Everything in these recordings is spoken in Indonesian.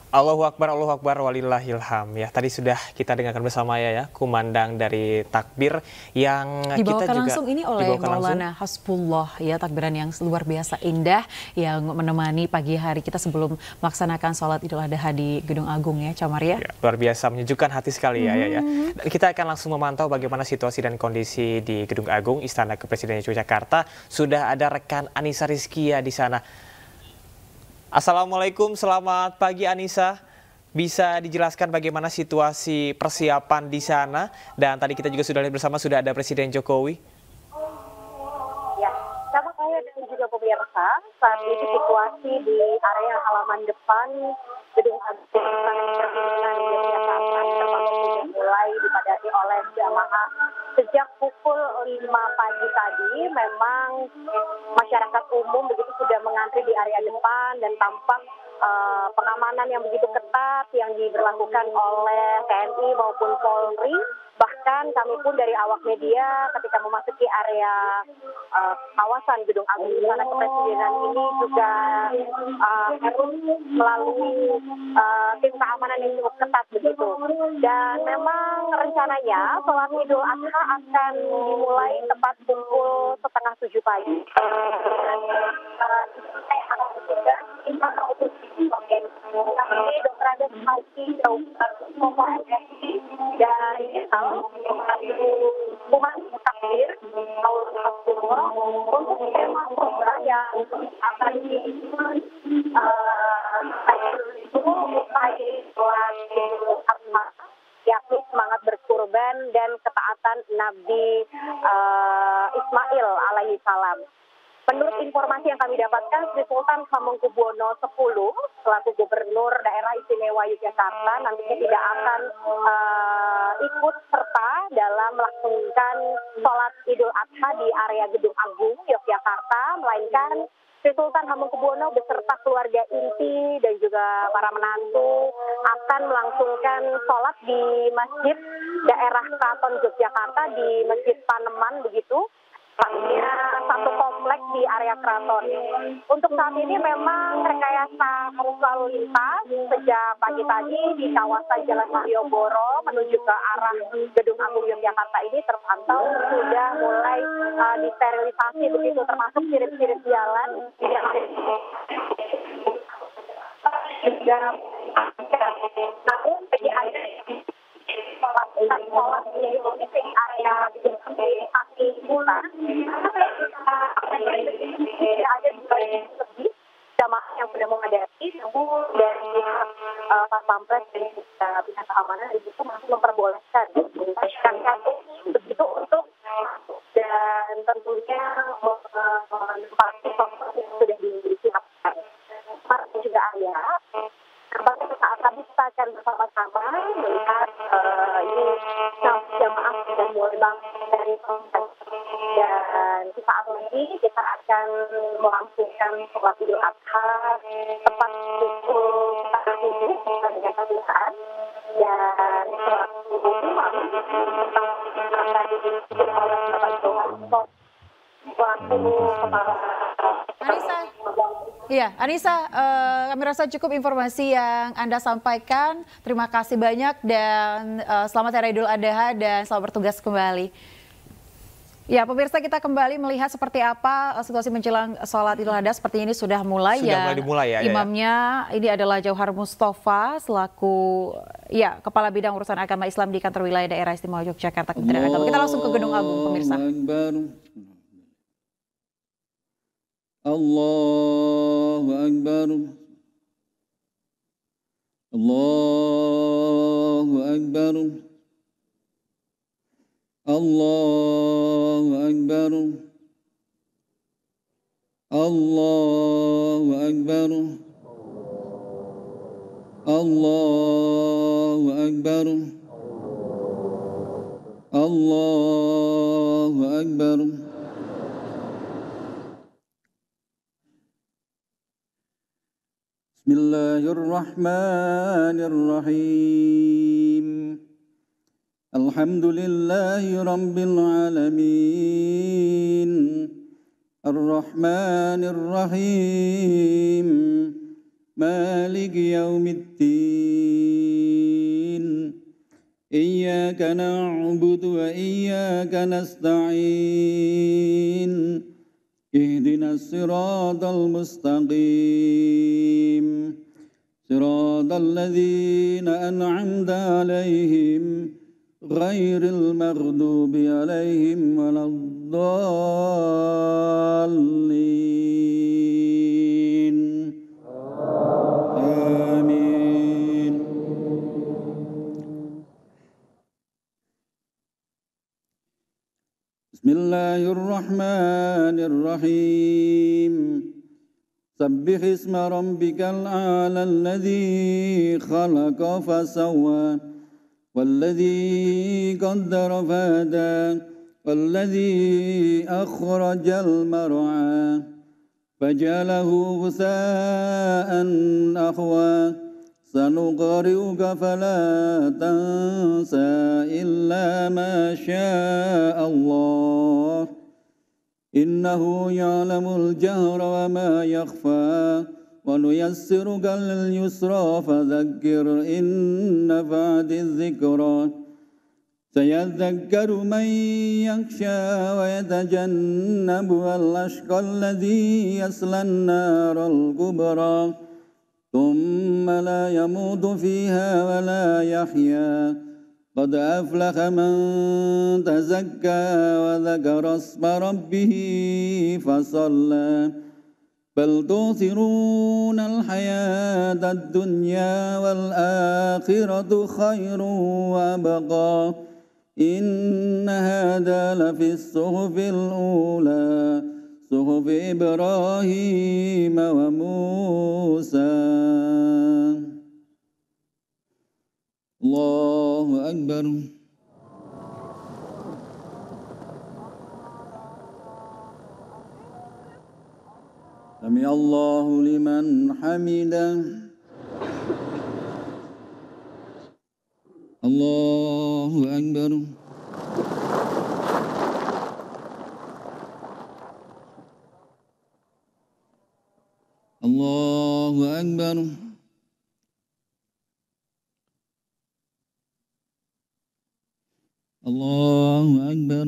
Allahu Akbar, walillahilham. Ya, tadi sudah kita dengarkan bersama ya, kumandang dari takbir yang dibawakan kita juga langsung ini oleh Maulana Hasbullah ya, takbiran yang luar biasa indah yang menemani pagi hari kita sebelum melaksanakan sholat Idul Adha di Gedung Agung ya, Camar ya. Luar biasa, menyejukkan hati sekali ya. Dan kita akan langsung memantau bagaimana situasi dan kondisi di Gedung Agung Istana Kepresidenan Yogyakarta. Sudah ada rekan Anissa Rizkia di sana. Assalamualaikum, selamat pagi Anissa. Bisa dijelaskan bagaimana situasi persiapan di sana? Dan tadi kita juga sudah lihat bersama, sudah ada Presiden Jokowi. Ya, sama saya dan juga pemirsa, saat ini situasi di area halaman depan Gedung Agung Istana Kepresidenan Yogyakarta terpantau sudah mulai dipadati oleh jamaah. Sejak pukul 5 pagi tadi, memang masyarakat umum begitu sudah mengantri di area depan dan tampak pengamanan yang begitu ketat yang diberlakukan oleh TNI maupun Polri. Bahkan kami pun dari awak media ketika memasuki area kawasan Gedung Agung Istana Kepresidenan ini juga harus melalui tim keamanan yang cukup ketat begitu. Dan memang rencananya sholat Idul Adha akan dimulai tepat pukul 6:30 pagi. Dan Tuhan takdir untuk tema program yang akan yakni semangat berkurban dan ketaatan Nabi Ismail alaihi salam. Menurut informasi yang kami dapatkan, Sri Sultan Hamengkubuwono X selaku Gubernur Daerah Istimewa Yogyakarta nantinya tidak akan ikut serta dalam melaksanakan sholat Idul Adha di area Gedung Agung Yogyakarta, melainkan Sri Sultan Hamengkubuwono beserta keluarga inti dan juga para menantu akan melangsungkan sholat di Masjid Daerah Keraton Yogyakarta di Masjid Paneman begitu. Satu kompleks di area keraton. Untuk saat ini memang rekayasa arus lalu lintas sejak pagi tadi di kawasan Jalan Malioboro menuju ke arah Gedung Agung Yogyakarta ini terpantau sudah mulai disterilisasi begitu, termasuk sirip-sirip jalan. Namun bagi ada sholat di area kaki bulan ada lebih jamaah yang sudah memadati, namun dari Pas Pampres dan pihak keamanan itu masih memperbolehkan begitu untuk dan tentunya menempati tempat yang sudah disiapkan. Juga Arya. Saat tadi kita akan bersama-sama melihat ini jamaah sudah mulai bangun dari tempat, dan saat lagi kita akan melangsungkan sholat Idul Adha tepat pukul 6:30 dengan saat, dan sholat subuh lalu kita akan dipimpin oleh Bapak Jokowi selaku kepala. Iya, Anissa, kami rasa cukup informasi yang Anda sampaikan. Terima kasih banyak dan selamat Hari Idul Adha dan selamat bertugas kembali. Ya, pemirsa, kita kembali melihat seperti apa situasi menjelang sholat Idul Adha. Seperti ini sudah mulai dimulai ya. Imamnya ini adalah Jauhar Mustafa selaku Kepala Bidang Urusan Agama Islam di Kantor Wilayah Daerah Istimewa Yogyakarta Kementerian Agama. Kita langsung ke Gedung Agung, pemirsa. Allahu Akbar. Allahu Akbar. Allahu Akbar. Allahu Akbar. Allahu Akbar. Allahu Akbar. Bismillahirrahmanirrahim. Alhamdulillahi Rabbil Alamin. Ar-Rahmanir Rahim. مالك يوم الدين إياك نعبد وإياك نستعين اهدنا الصراط المستقيم صراط الذين أنعمت عليهم غير المغضوب عليهم ولا الضالين آمين. بسم الله الرحمن الرحيم سبح اسم ربك الأعلى الذي خلق فسوى والذي قدر فهدى والذي أخرج المرعى فجعله غثاء أحوى سنقرئك فلا تنسى إلا ما شاء الله إنه يعلم الجهر وما يخفى ونيسرك لليسرى فذكر إن نفعت الذكرى سيذكر من يخشى ويتجنبها الأشقى الذي يصلى النار الكبرى ثم لا يموت فيها ولا يحيا قد أفلح من تزكى وذكر اسم ربه فصلى بل تؤثرون الحياة الدنيا والآخرة خير وأبقى إن هذا لفي الصحف الأولى صحف إبراهيم وموسى. الله أكبر. سمع الله لمن حمده. الله أكبر. الله أكبر. الله أكبر.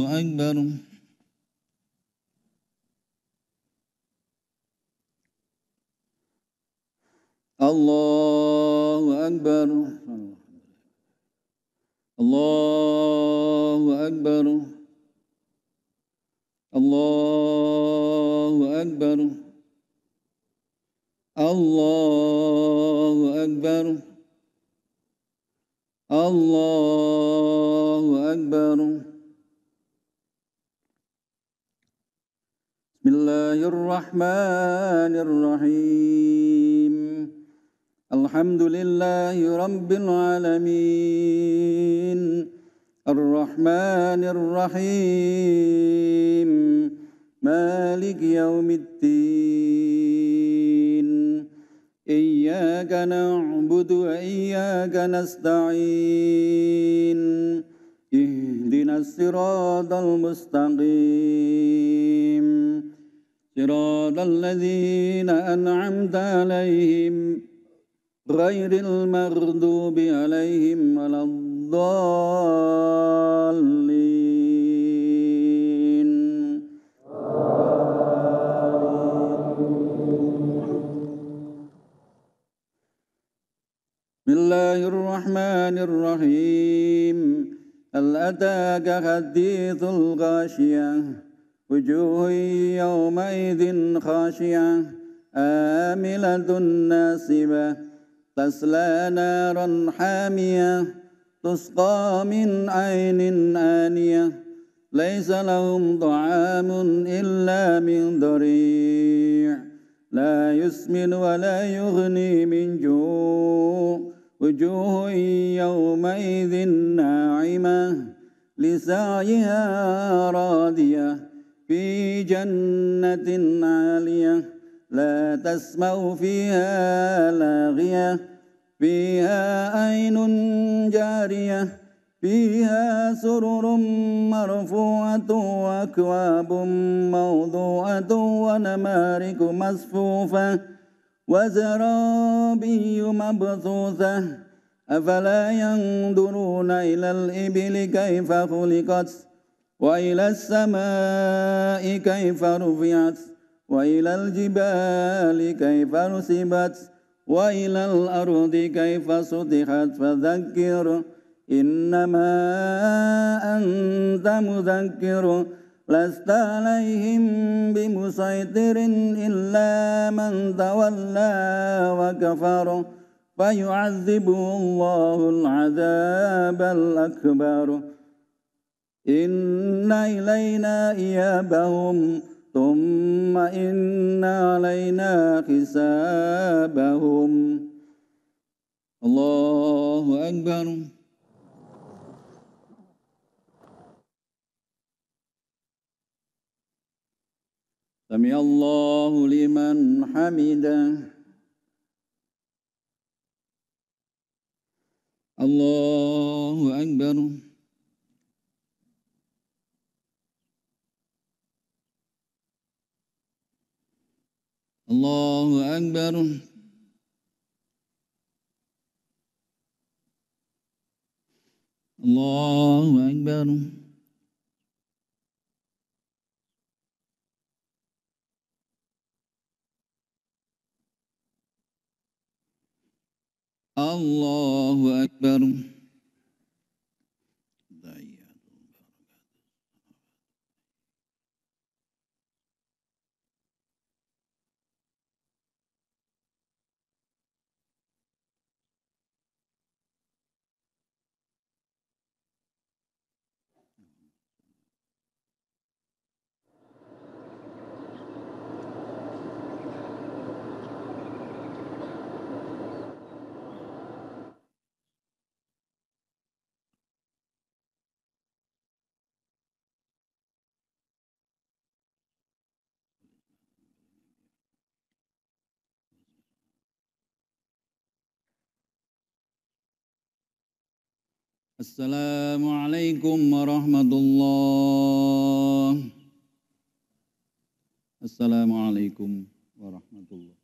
الله أكبر. الله أكبر. الله أكبر. الله أكبر. الله أكبر. الله أكبر. بسم الله الرحمن الرحيم الحمد لله رب العالمين الرحمن الرحيم مالك يوم الدين إياك نعبد وإياك نستعين اهدنا الصراط المستقيم صراط الذين أنعمت عليهم غير المغضوب عليهم ولا الضالين. بسم الله الرحمن الرحيم هل أتاك حديث الغاشية وجوه يومئذ خاشعة عاملة ناصبة تصلى نارا حامية تسقى من عين آنية ليس لهم طعام إلا من ضريع لا يسمن ولا يغني من جوع وجوه يومئذ ناعمة لسعيها راضية في جنة عالية لا تسمع فيها لاغية فيها عين جارية فيها سرر مرفوعة وأكواب موضوعة ونمارق مصفوفة وزرابي مبثوثة أفلا ينظرون إلى الإبل كيف خلقت وإلى السماء كيف رفعت وإلى الجبال كيف نصبت وإلى الأرض كيف سطحت فذكر إنما أنت مذكر لست عليهم بمسيطر إلا من تولى وكفر فيعذبه الله العذاب الأكبر إن إلينا إيابهم ثم إن علينا حسابهم الله أكبر سمع الله لمن حمده الله أكبر الله أكبر الله أكبر الله أكبر Assalamualaikum warahmatullahi. Assalamualaikum warahmatullahi.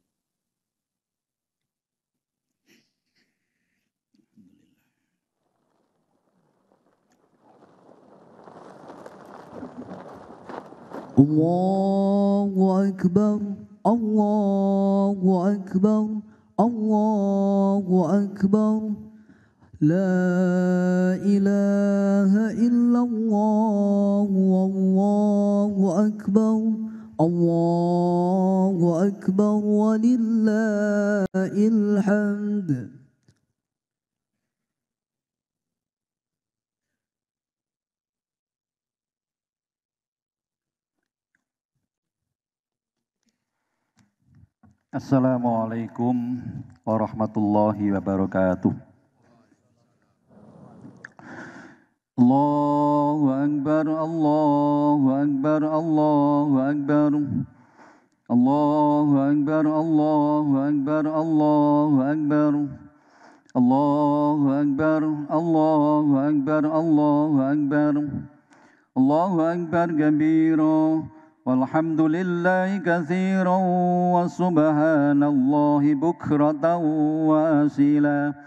Allahu Akbar, Allahu Akbar, Allahu Akbar. La ilaha illallah, Allahu Akbar, Allahu Akbar, walillahil hamd. Assalamualaikum warahmatullahi wabarakatuh. Allahu Akbar, Allahu Akbar, Allahu Akbar. Allahu Akbar, Allahu Akbar, Allahu Akbar. Allahu Akbar, Allahu Akbar, Allahu Akbar. Allahu Akbar kabira. Walhamdulillahi katsiran wa subhanallahi bukratan wa asila.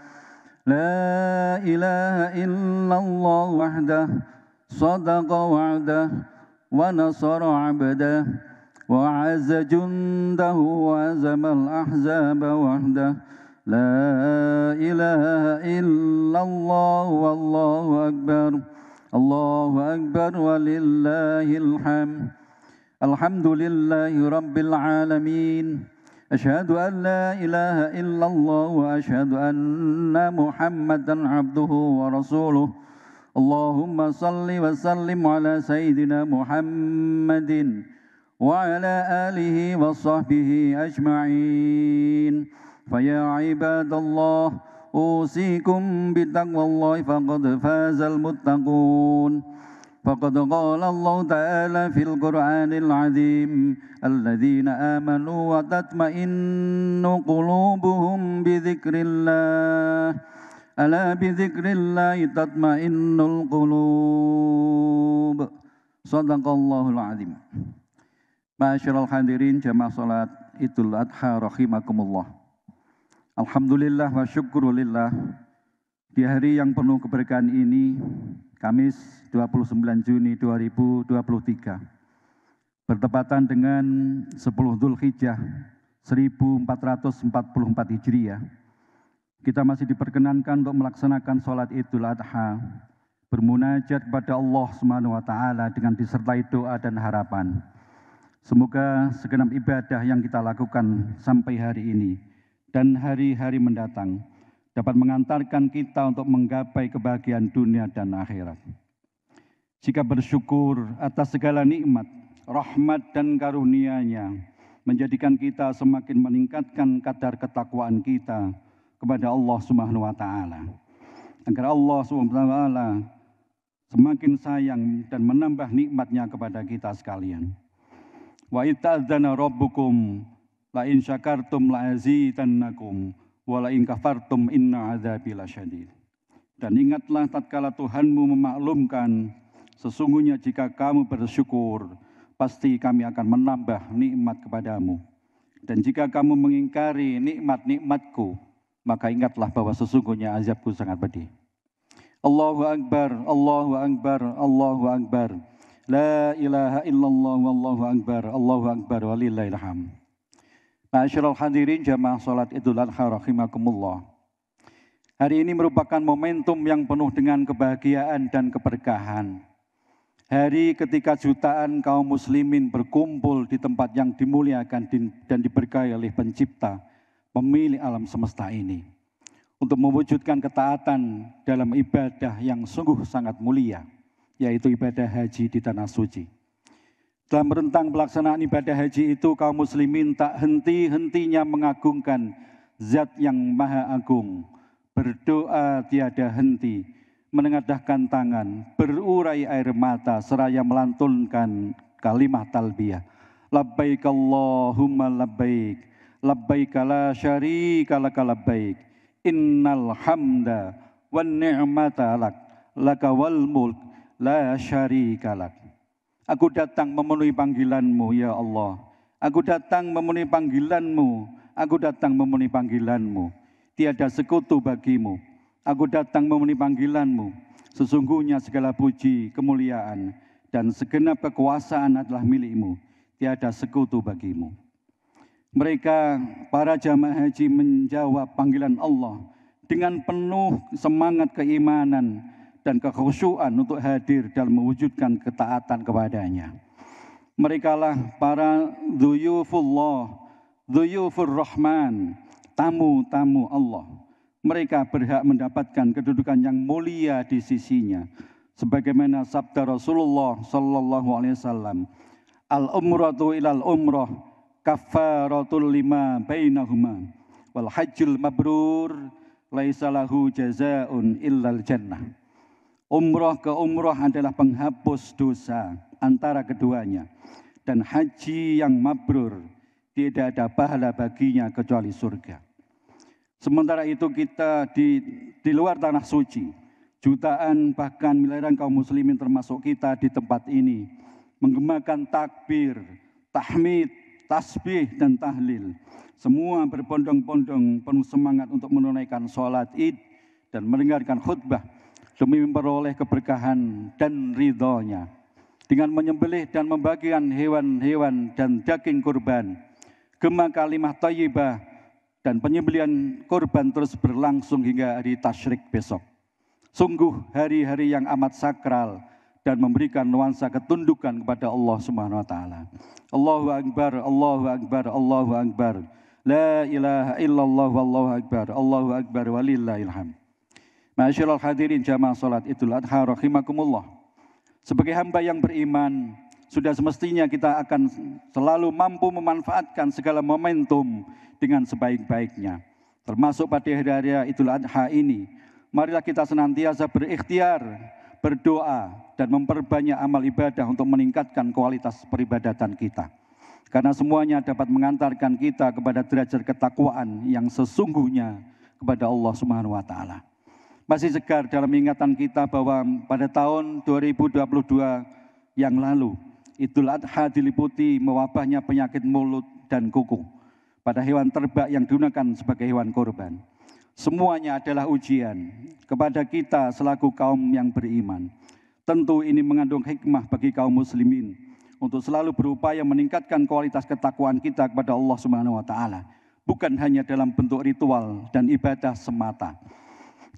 La ilaha illallah wahdah sadaqa wa'dah wa nasara 'abdah wa 'azza jundahu wa azamal ahzaba wahdah. La ilaha illallah wallahu akbar. Allahu akbar walillahil hamd. Alhamdulillahi rabbil alamin. أشهد أن لا إله إلا الله وأشهد أن محمدا عبده ورسوله اللهم صل وسلم على سيدنا محمد وعلى آله وصحبه أجمعين فيا عباد الله أوصيكم بتقوى الله فقد فاز المتقون فقد قال الله تعالى في القرآن العظيم الذين آمنوا وتطمئن قلوبهم بذكر الله ألا بذكر الله تطمئن القلوب صدق الله العظيم. Ma'asyiral hadirin jamaah salat Idul Adha rahimakumullah. Alhamdulillah wa syukurulillah, di hari yang penuh keberkahan ini, Kamis 29 Juni 2023, bertepatan dengan 10 Dzulhijjah 1444 Hijriah, kita masih diperkenankan untuk melaksanakan sholat Idul Adha, bermunajat kepada Allah Subhanahu wa Ta'ala dengan disertai doa dan harapan. Semoga segenap ibadah yang kita lakukan sampai hari ini dan hari-hari mendatang dapat mengantarkan kita untuk menggapai kebahagiaan dunia dan akhirat. Jika bersyukur atas segala nikmat, rahmat dan karunia-Nya, menjadikan kita semakin meningkatkan kadar ketakwaan kita kepada Allah Subhanahu wa Ta'ala, agar Allah Subhanahu wa Ta'ala semakin sayang dan menambah nikmat-Nya kepada kita sekalian. Wa ita'adzana rabbukum la in syakartum la azidannakum wa la in kafartum inna adzabi lasyadid. Dan ingatlah tatkala Tuhanmu memaklumkan, sesungguhnya jika kamu bersyukur, pasti kami akan menambah nikmat kepadamu. Dan jika kamu mengingkari nikmat-nikmatku, maka ingatlah bahwa sesungguhnya azabku sangat pedih. Allahu Akbar, Allahu Akbar, Allahu Akbar. La ilaha illallah wallahu akbar, Allahu akbar walillahil hamd. Ma'asyiral hadirin jamaah salat Idul Adha rahimakumullah. Hari ini merupakan momentum yang penuh dengan kebahagiaan dan keberkahan. Hari ketika jutaan kaum muslimin berkumpul di tempat yang dimuliakan dan diberkahi oleh Pencipta, pemilik alam semesta ini, untuk mewujudkan ketaatan dalam ibadah yang sungguh sangat mulia, yaitu ibadah haji di Tanah Suci. Dalam rentang pelaksanaan ibadah haji itu, kaum muslimin tak henti-hentinya mengagungkan Zat yang Maha Agung, berdoa tiada henti, menengadahkan tangan, berurai air mata, seraya melantunkan kalimat talbiyah. Labbaik Allahumma labbaik, labbaik la syarika laka labbaik, innal hamda wan ni'mata lak, laka wal mulk la syarikalak. Aku datang memenuhi panggilan-Mu ya Allah. Aku datang memenuhi panggilan-Mu. Aku datang memenuhi panggilan-Mu. Tiada sekutu bagi-Mu. Aku datang memenuhi panggilan-Mu. Sesungguhnya segala puji, kemuliaan, dan segenap kekuasaan adalah milik-Mu. Tiada sekutu bagi-Mu. Mereka, para jamaah haji, menjawab panggilan Allah dengan penuh semangat keimanan dan kekhusyuan untuk hadir dalam mewujudkan ketaatan kepadanya. Merekalah para dhuyufullah, dhuyufur rahman, tamu-tamu Allah. Mereka berhak mendapatkan kedudukan yang mulia di sisinya. Sebagaimana sabda Rasulullah sallallahu alaihi wasallam, al-umratu ilal umrah kaffaratul lima bainahuma wal hajjul mabrur laisa lahu jazaa'un illal jannah. Umroh ke umroh adalah penghapus dosa antara keduanya. Dan haji yang mabrur, tidak ada pahala baginya kecuali surga. Sementara itu kita di luar tanah suci, jutaan bahkan miliaran kaum muslimin termasuk kita di tempat ini, menggemakan takbir, tahmid, tasbih dan tahlil. Semua berbondong-bondong penuh semangat untuk menunaikan sholat id dan mendengarkan khutbah, demi memperoleh keberkahan dan ridhonya. Dengan menyembelih dan membagikan hewan-hewan dan daging kurban, gema kalimah thayyibah dan penyembelihan kurban terus berlangsung hingga hari tasyrik besok. Sungguh hari-hari yang amat sakral dan memberikan nuansa ketundukan kepada Allah Subhanahu wa Ta'ala. Allahu Akbar, Allahu Akbar, Allahu Akbar. La ilaha illallah wallahu akbar, Allahu Akbar walillahil hamd. Ma'asyiral hadirin jamaah salat Idul Adha rahimakumullah. Sebagai hamba yang beriman, sudah semestinya kita akan selalu mampu memanfaatkan segala momentum dengan sebaik-baiknya. Termasuk pada hari-hari Idul Adha ini, marilah kita senantiasa berikhtiar, berdoa, dan memperbanyak amal ibadah untuk meningkatkan kualitas peribadatan kita. Karena semuanya dapat mengantarkan kita kepada derajat ketakwaan yang sesungguhnya kepada Allah Subhanahu wa Ta'ala. Masih segar dalam ingatan kita bahwa pada tahun 2022 yang lalu, Idul Adha diliputi mewabahnya penyakit mulut dan kuku pada hewan ternak yang digunakan sebagai hewan korban. Semuanya adalah ujian kepada kita selaku kaum yang beriman. Tentu ini mengandung hikmah bagi kaum muslimin untuk selalu berupaya meningkatkan kualitas ketakwaan kita kepada Allah Subhanahu wa taala, bukan hanya dalam bentuk ritual dan ibadah semata,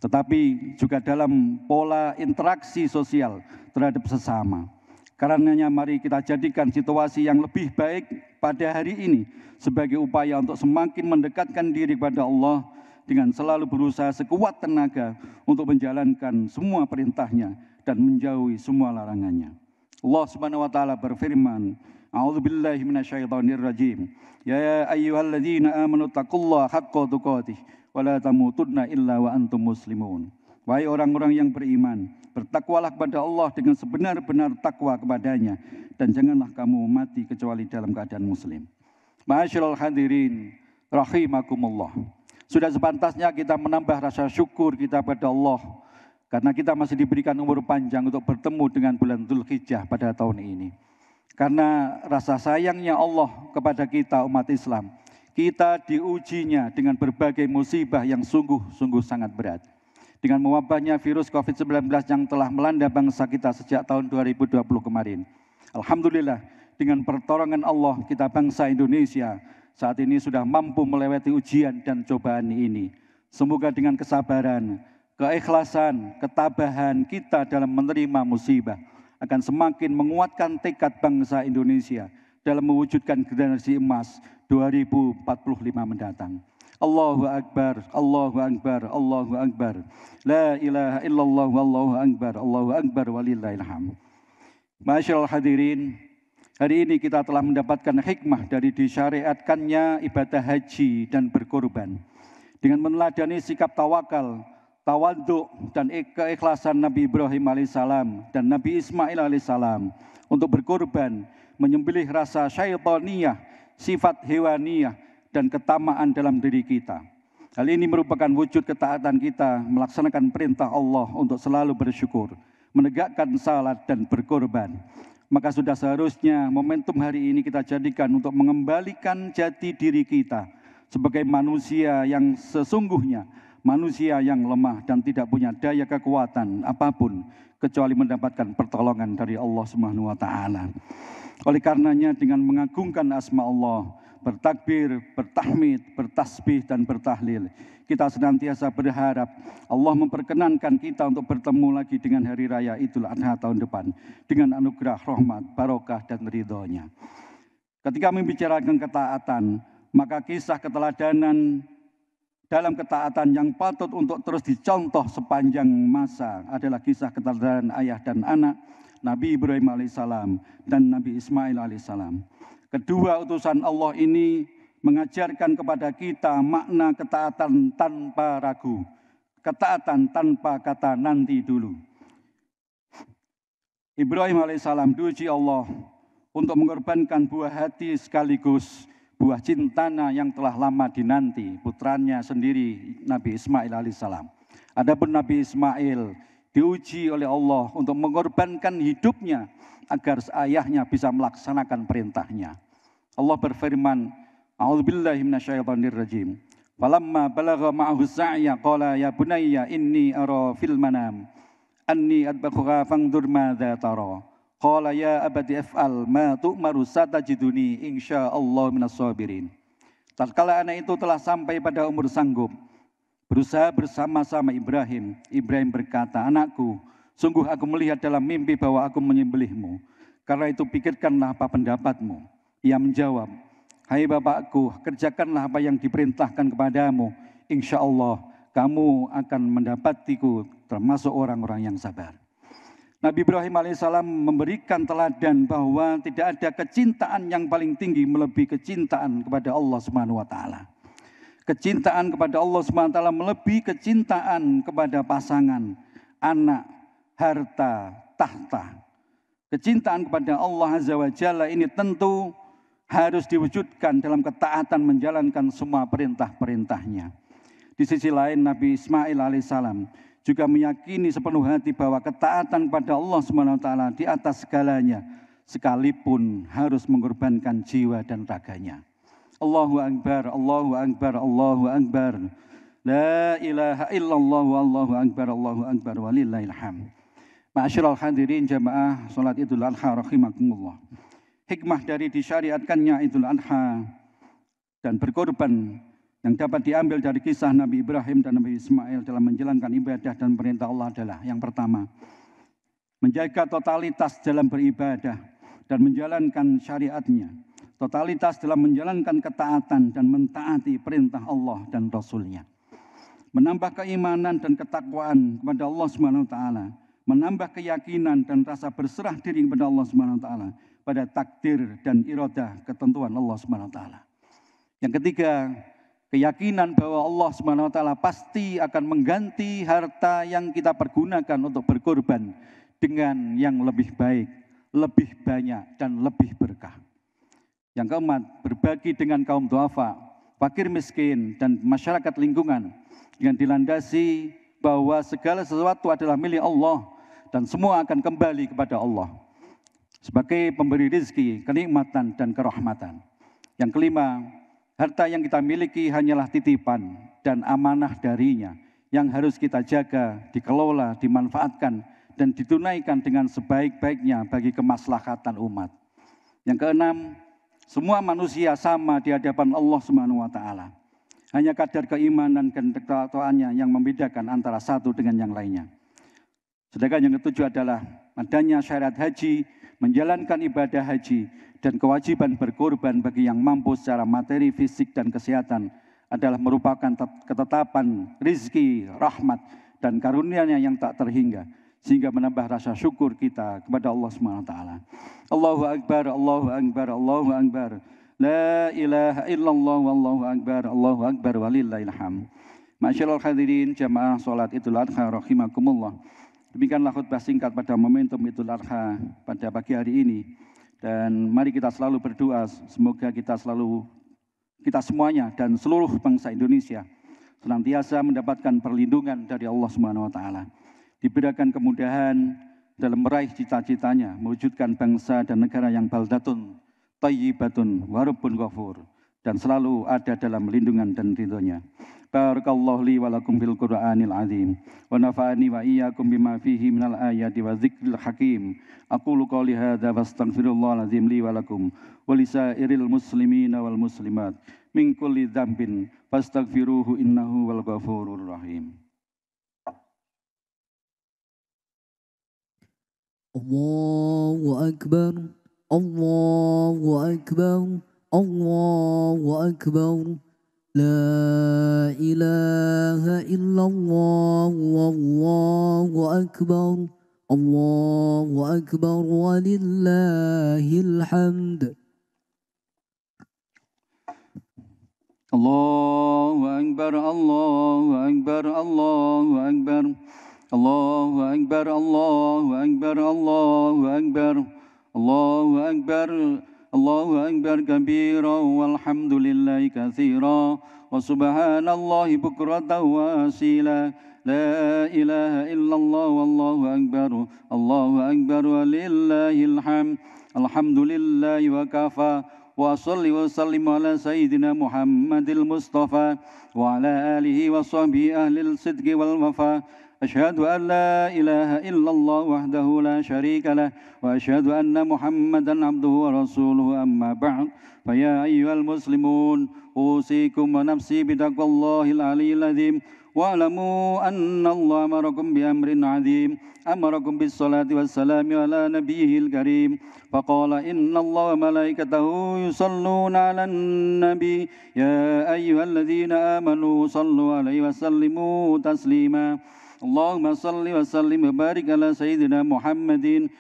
tetapi juga dalam pola interaksi sosial terhadap sesama. Karenanya mari kita jadikan situasi yang lebih baik pada hari ini sebagai upaya untuk semakin mendekatkan diri kepada Allah dengan selalu berusaha sekuat tenaga untuk menjalankan semua perintahnya dan menjauhi semua larangannya. Allah Subhanahu wa taala berfirman, A'udzubillahi minasyaitonirrajim. Ya ayyuhalladzina amanu taqullaha haqqa tuqatih wa la tamutunna illa wa antum muslimun. Wahai orang-orang yang beriman, bertakwalah kepada Allah dengan sebenar-benar takwa kepadanya dan janganlah kamu mati kecuali dalam keadaan muslim. Ma'asyiral hadirin rahimakumullah. Sudah sepantasnya kita menambah rasa syukur kita pada Allah karena kita masih diberikan umur panjang untuk bertemu dengan bulan Dzulhijjah pada tahun ini. Karena rasa sayangnya Allah kepada kita umat Islam, kita diujinya dengan berbagai musibah yang sungguh-sungguh sangat berat. Dengan mewabahnya virus COVID-19 yang telah melanda bangsa kita sejak tahun 2020 kemarin. Alhamdulillah, dengan pertolongan Allah, kita bangsa Indonesia saat ini sudah mampu melewati ujian dan cobaan ini. Semoga dengan kesabaran, keikhlasan, ketabahan kita dalam menerima musibah akan semakin menguatkan tekad bangsa Indonesia dalam mewujudkan generasi emas 2045 mendatang. Allahu Akbar, Allahu Akbar, Allahu Akbar. La ilaha illallah, wallahu akbar, Allahu Akbar, walillahil hamd. Ma'asyiral hadirin, hari ini kita telah mendapatkan hikmah dari disyariatkannya ibadah haji dan berkorban. Dengan meneladani sikap tawakal, tawadhu dan keikhlasan Nabi Ibrahim alaihissalam dan Nabi Ismail alaihissalam untuk berkorban, menyembelih rasa syaitaniyah, sifat hewaniyah dan ketamaan dalam diri kita. Hal ini merupakan wujud ketaatan kita melaksanakan perintah Allah untuk selalu bersyukur, menegakkan salat dan berkorban. Maka sudah seharusnya momentum hari ini kita jadikan untuk mengembalikan jati diri kita sebagai manusia yang sesungguhnya, manusia yang lemah dan tidak punya daya kekuatan apapun kecuali mendapatkan pertolongan dari Allah Subhanahu wa taala. Oleh karenanya dengan mengagungkan asma Allah, bertakbir, bertahmid, bertasbih dan bertahlil, kita senantiasa berharap Allah memperkenankan kita untuk bertemu lagi dengan hari raya Idul Adha tahun depan dengan anugerah rahmat, barokah dan ridhonya. Ketika membicarakan ketaatan, maka kisah keteladanan dalam ketaatan yang patut untuk terus dicontoh sepanjang masa adalah kisah keteladanan ayah dan anak Nabi Ibrahim alaihissalam dan Nabi Ismail alaihissalam. Kedua utusan Allah ini mengajarkan kepada kita makna ketaatan tanpa ragu, ketaatan tanpa kata nanti dulu. Ibrahim alaihissalam diuji Allah untuk mengorbankan buah hati sekaligus buah cintana yang telah lama dinanti, putranya sendiri Nabi Ismail alaihissalam. Adapun Nabi Ismail diuji oleh Allah untuk mengorbankan hidupnya agar ayahnya bisa melaksanakan perintahnya. Allah berfirman, A'udzubillahi minasyaitonirrajim. Falamma balagha ma'ahu sa'ya qala ya bunayya inni ara fil manam anni adbakhuka fangdur madza tara. Qala ya abati if'al ma tu'maru satajiduni insyaallah minas sabirin. Tatkala anak itu telah sampai pada umur sanggup, berusaha bersama-sama Ibrahim. Ibrahim berkata, anakku, sungguh aku melihat dalam mimpi bahwa aku menyembelihmu. Karena itu pikirkanlah apa pendapatmu. Ia menjawab, hai bapakku, kerjakanlah apa yang diperintahkan kepadamu. Insyaallah kamu akan mendapatiku termasuk orang-orang yang sabar. Nabi Ibrahim alaihissalam memberikan teladan bahwa tidak ada kecintaan yang paling tinggi melebihi kecintaan kepada Allah Subhanahu wa taala. Kecintaan kepada Allah Subhanahu wa taala melebihi kecintaan kepada pasangan, anak, harta, tahta. Kecintaan kepada Allah Azza wa Jalla ini tentu harus diwujudkan dalam ketaatan menjalankan semua perintah-perintahnya. Di sisi lain Nabi Ismail alaihissalam juga meyakini sepenuh hati bahwa ketaatan kepada Allah Subhanahu wa taala di atas segalanya, sekalipun harus mengorbankan jiwa dan raganya. Allahu akbar, Allahu akbar, Allahu akbar. La ilaha illallah wallahu akbar, Allahu akbar walillahil hamd. Ma'asyiral hadirin jamaah salat Idul Adha rahimakumullah. Hikmah dari disyariatkannya Idul Adha dan berkorban yang dapat diambil dari kisah Nabi Ibrahim dan Nabi Ismail dalam menjalankan ibadah dan perintah Allah adalah yang pertama, menjaga totalitas dalam beribadah dan menjalankan syariatnya, totalitas dalam menjalankan ketaatan dan mentaati perintah Allah dan Rasul-Nya, menambah keimanan dan ketakwaan kepada Allah Subhanahu wa taala, menambah keyakinan dan rasa berserah diri kepada Allah Subhanahu wa taala pada takdir dan iradah ketentuan Allah Subhanahu wa taala. Yang ketiga, keyakinan bahwa Allah Subhanahu wa taala pasti akan mengganti harta yang kita pergunakan untuk berkorban dengan yang lebih baik, lebih banyak dan lebih berkah. Yang keempat, berbagi dengan kaum duafa, fakir miskin dan masyarakat lingkungan dengan dilandasi bahwa segala sesuatu adalah milik Allah dan semua akan kembali kepada Allah sebagai pemberi rezeki, kenikmatan dan kerahmatan. Yang kelima, harta yang kita miliki hanyalah titipan dan amanah darinya yang harus kita jaga, dikelola, dimanfaatkan dan ditunaikan dengan sebaik-baiknya bagi kemaslahatan umat. Yang keenam, semua manusia sama di hadapan Allah Subhanahu wa taala. Hanya kadar keimanan dan ketaataannya yang membedakan antara satu dengan yang lainnya. Sedangkan yang ketujuh adalah adanya syariat haji, menjalankan ibadah haji, dan kewajiban berkorban bagi yang mampu secara materi, fisik, dan kesehatan adalah merupakan ketetapan rizki, rahmat, dan karunia-Nya yang tak terhingga, sehingga menambah rasa syukur kita kepada Allah SWT. Allahu Akbar, Allahu Akbar, Allahu Akbar. La ilaha illallah, wallahu akbar, Allahu akbar, walillahil hamd. Ma'asyiral hadirin jamaah salat Idul Adha rahimakumullah. Demikianlah khutbah singkat pada momentum Idul Adha pada pagi hari ini. Dan mari kita selalu berdoa, semoga kita semuanya dan seluruh bangsa Indonesia senantiasa mendapatkan perlindungan dari Allah Subhanahu wa taala. Diberikan kemudahan dalam meraih cita-citanya, mewujudkan bangsa dan negara yang baldatun thayyibatun wa rabbun ghafur, dan selalu ada dalam lindungan dan ridhonya. Barakallahu li wa lakum fil Qur'anil azim wa nafa'ani wa iyyakum bima fihi minal ayati wa dzikril hakim. Aqulu qouli hadza wastaghfirullahal azim li wa lakum wa lisairil muslimina wal muslimat min kulli dzambin fastaghfiruhu innahu wal ghafurur rahim. Allahu akbar, Allahu akbar, Allahu akbar. La ilaha illallah, wallahu akbar, Allahu akbar, walillahil hamd. Allahu akbar, Allahu akbar, Allahu akbar. Allahu akbar, Allahu akbar, Allahu akbar. Allahu akbar, Allahu akbar kabira walhamdulillahi katsira wa subhanallahi bukratan wa asila. La ilaha illallah wallahu akbar, Allahu akbar walillahil hamd. Alhamdulillahi wa kafa wa salli wa sallim ala sayyidina Muhammadil Mustafa wa ala alihi wa sahbihi ahlil sidqi wal wafa. أشهد أن لا إله إلا الله وحده لا شريك له وأشهد أن محمدا عبده ورسوله أما بعد فيا أيها المسلمون أوصيكم ونفسي بتقوى الله العلي العظيم واعلموا أن الله أمركم بأمر عظيم أمركم بالصلاة والسلام على نبيه الكريم فقال إن الله وملائكته يصلون على النبي يا أيها الذين آمنوا صلوا عليه وسلموا تسليما اللهم صل وسلم وبارك على سيدنا محمد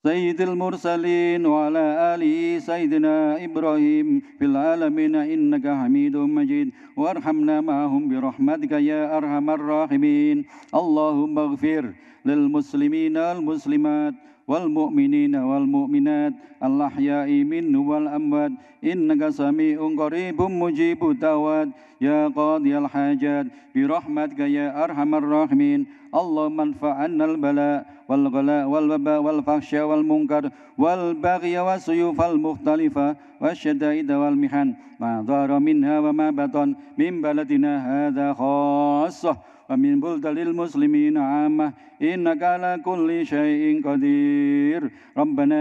سيد المرسلين وعلى آله سيدنا إبراهيم في العالمين إنك حميد مجيد وارحمنا معهم برحمتك يا أرحم الراحمين اللهم اغفر للمسلمين والمسلمات والمؤمنين والمؤمنات الأحياء منهم والأموات إنك سميع قريب مجيب الدعوات يا قاضي الحاجات برحمتك يا أرحم الراحمين اللهم ادفع عنا البلاء والغلاء والوباء والفحشاء والمنكر والبغي والسيوف المختلفة والشدائد والمحن ما ظهر منها وما بطن من بلدنا هذا خاصة ومن بلدان المسلمين عامة إنك على كل شيء قدير ربنا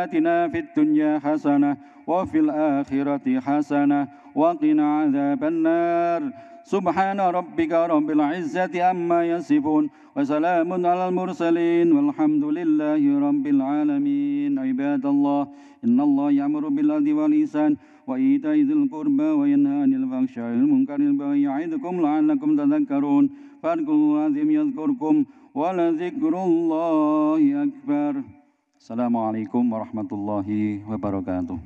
آتنا في الدنيا حسنة وفي الآخرة حسنة وقنا عذاب النار سبحان ربك رب العزة عما يصفون وسلام على المرسلين والحمد لله رب العالمين عباد الله إن الله يأمر بالعدل والإحسان وإيتاء ذي القربى وينهى عن الفحشاء والمنكر والبغي يعظكم لعلكم تذكرون فاذكروا الله العظيم يذكركم ولذكر الله أكبر السلام عليكم ورحمة الله وبركاته.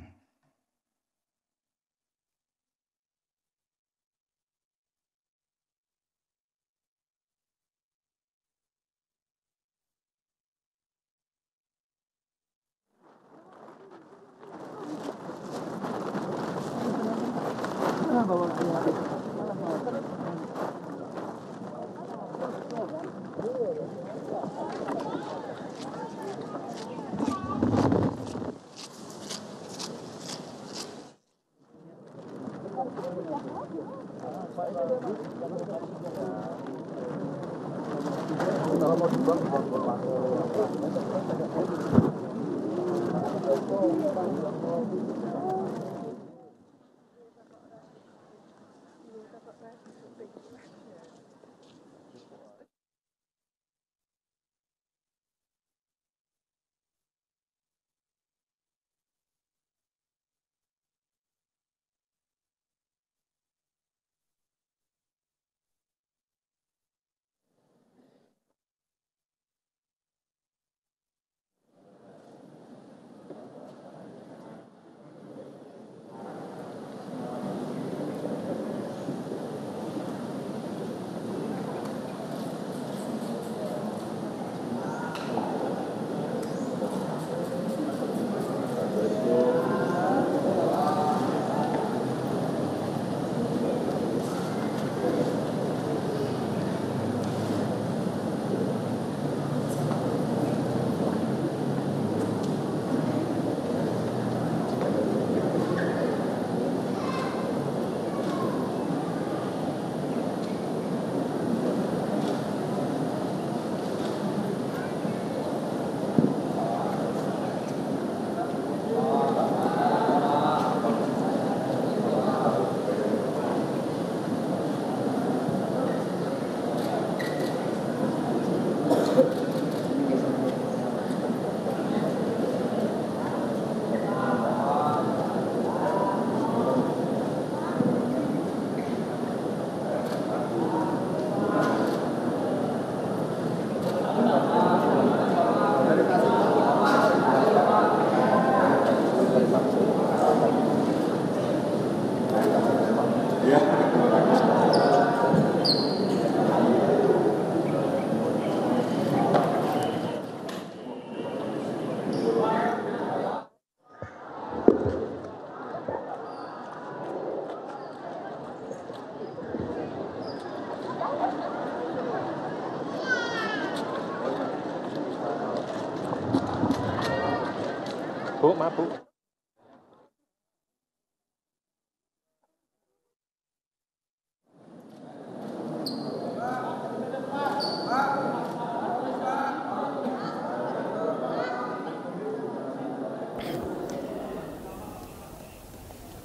Bu, maaf Bu.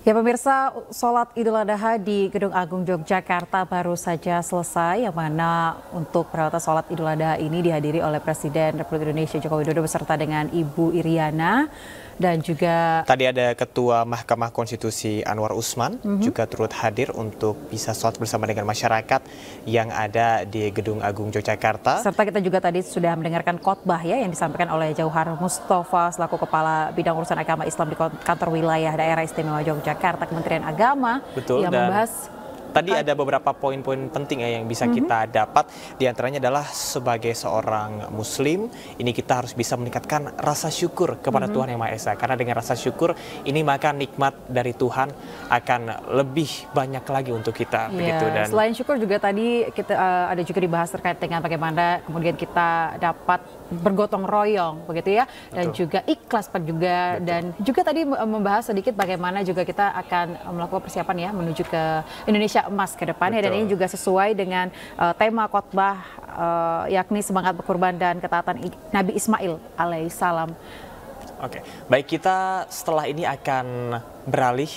Ya pemirsa, sholat Idul Adha di Gedung Agung Yogyakarta baru saja selesai, yang mana untuk perawatan sholat Idul Adha ini dihadiri oleh Presiden Republik Indonesia Joko Widodo beserta dengan Ibu Iriana dan juga tadi ada Ketua Mahkamah Konstitusi Anwar Usman juga turut hadir untuk bisa sholat bersama dengan masyarakat yang ada di Gedung Agung Yogyakarta. Serta kita juga tadi sudah mendengarkan khotbah ya yang disampaikan oleh Jauhar Mustafa selaku Kepala Bidang Urusan Agama Islam di Kantor Wilayah Daerah Istimewa Yogyakarta Kementerian Agama. Betul, yang dan membahas Tadi ada beberapa poin-poin penting ya yang bisa kita dapat. Di antaranya adalah sebagai seorang Muslim, ini kita harus bisa meningkatkan rasa syukur kepada Tuhan Yang Maha Esa. Karena dengan rasa syukur ini maka nikmat dari Tuhan akan lebih banyak lagi untuk kita. Begitu. Dan selain syukur juga tadi kita ada juga dibahas terkait dengan bagaimana kemudian kita dapat bergotong royong, begitu ya, dan juga ikhlas juga, dan juga tadi membahas sedikit bagaimana juga kita akan melakukan persiapan ya menuju ke Indonesia Emas ke depannya, dan ini juga sesuai dengan tema khotbah yakni semangat berkorban dan ketaatan Nabi Ismail alaihissalam. Oke, baik, kita setelah ini akan beralih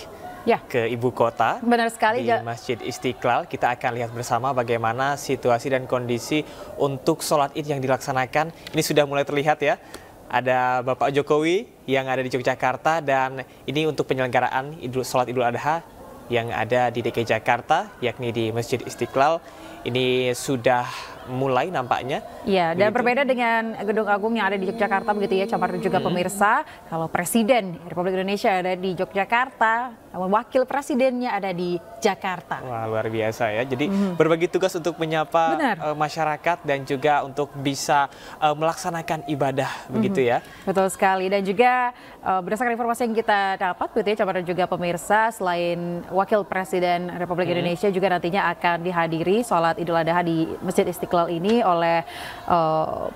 ke ibu kota. Benar sekali, di Masjid Istiqlal. Kita akan lihat bersama bagaimana situasi dan kondisi untuk sholat id yang dilaksanakan. Ini sudah mulai terlihat ya. Ada Bapak Jokowi yang ada di Yogyakarta, dan ini untuk penyelenggaraan sholat Idul Adha yang ada di DKI Jakarta, yakni di Masjid Istiqlal. Ini sudah mulai nampaknya. Iya, dan berbeda dengan Gedung Agung yang ada di Yogyakarta, begitu ya, Camar dan juga pemirsa. Kalau Presiden Republik Indonesia ada di Yogyakarta, namun Wakil Presidennya ada di Jakarta. Wah, luar biasa ya. Jadi berbagi tugas untuk menyapa masyarakat dan juga untuk bisa melaksanakan ibadah, begitu ya. Betul sekali. Dan juga berdasarkan informasi yang kita dapat, begitu ya, Camar dan juga pemirsa, selain Wakil Presiden Republik Indonesia juga nantinya akan dihadiri sholat Idul Adha di Masjid Istiqlal ini oleh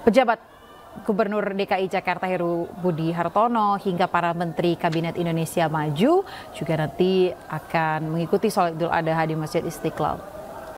pejabat Gubernur DKI Jakarta Heru Budi Hartono hingga para Menteri Kabinet Indonesia Maju juga nanti akan mengikuti sholat Idul Adha di Masjid Istiqlal.